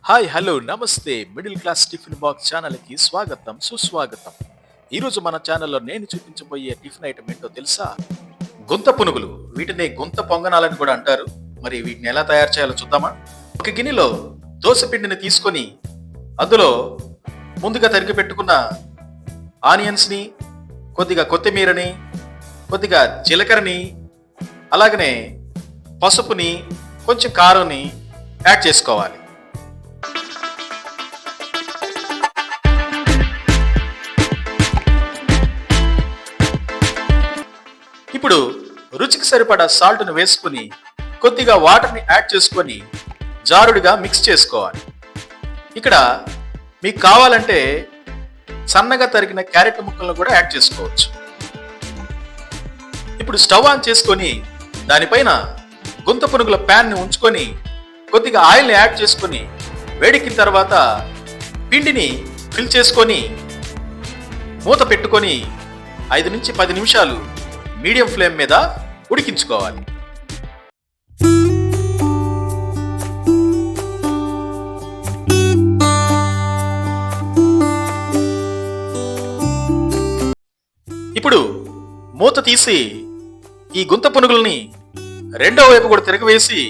Hi hello నమస్తే middle class tiffin box ఛానల్కి స్వాగతం సుస్వాగతం. ఈరోజు మన ఛానల్లో నేను చూపించబోయే టిఫిన్ ఐటమ్ ఏంటో తెలుసా? గుంత పునుగులు. వీటిని గుంత పొంగనాలని కూడా అంటారు. మరి వీటిని ఎలా తయారు చేయాలో చూద్దామా? ఒక గిన్నెలో దోస పిండిని తీసుకొని అందులో ముందుగా తరిగి పెట్టుకున్న ఆనియన్స్ని, కొద్దిగా కొత్తిమీరని, కొద్దిగా జీలకర్రని, అలాగనే పసుపుని, కొంచెం కారంని యాడ్ చేసుకోవాలి. ఇప్పుడు రుచికి సరిపడా సాల్ట్ను వేసుకుని కొద్దిగా వాటర్ని యాడ్ చేసుకొని జారుడిగా మిక్స్ చేసుకోవాలి. ఇక్కడ మీకు కావాలంటే సన్నగా తరిగిన క్యారెట్ ముక్కలను కూడా యాడ్ చేసుకోవచ్చు. ఇప్పుడు స్టవ్ ఆన్ చేసుకొని దానిపైన గుంత పునుగుల ప్యాన్ని ఉంచుకొని కొద్దిగా ఆయిల్ని యాడ్ చేసుకొని వేడెక్కిన తర్వాత పిండిని ఫిల్ చేసుకొని మూత పెట్టుకొని 5 నుంచి 10 నిమిషాలు మీడియం ఫ్లేమ్ మీద ఉడికించుకోవాలి. ఇప్పుడు మూత తీసి ఈ గుంత పునుగుల్ని రెండో వైపు కూడా తిరగవేసి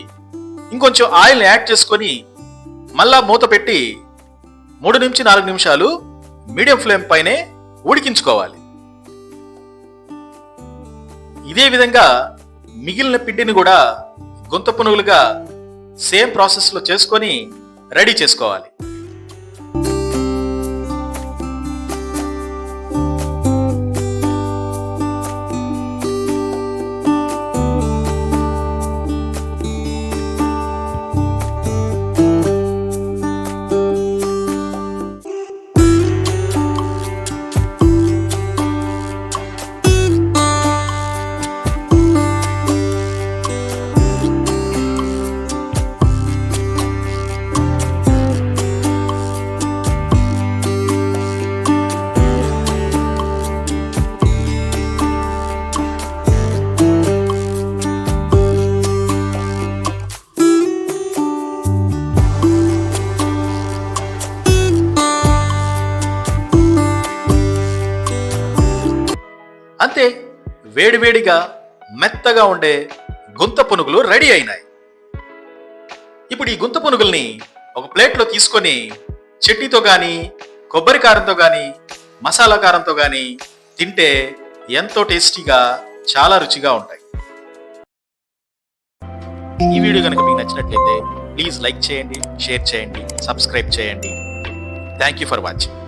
ఇంకొంచెం ఆయిల్ని యాడ్ చేసుకొని మళ్ళా మూత పెట్టి 3 నుంచి 4 నిమిషాలు మీడియం ఫ్లేమ్ పైనే ఉడికించుకోవాలి. ఇదే విధంగా మిగిలిన పిండిని కూడా గుంత పునుగులుగా సేమ్ ప్రాసెస్లో చేసుకొని రెడీ చేసుకోవాలి. అంతే, వేడివేడిగా మెత్తగా ఉండే గుంత పునుగులు రెడీ అయినాయి. ఇప్పుడు ఈ గుంత పునుగుల్ని ఒక ప్లేట్లో తీసుకొని చట్నీతో కానీ, కొబ్బరి కారంతో కానీ, మసాలా కారంతో కానీ తింటే ఎంతో టేస్టీగా, చాలా రుచిగా ఉంటాయి. ఈ వీడియో కనుక మీకు నచ్చినట్లయితే ప్లీజ్ లైక్ చేయండి, షేర్ చేయండి, సబ్స్క్రైబ్ చేయండి. Thank you for watching.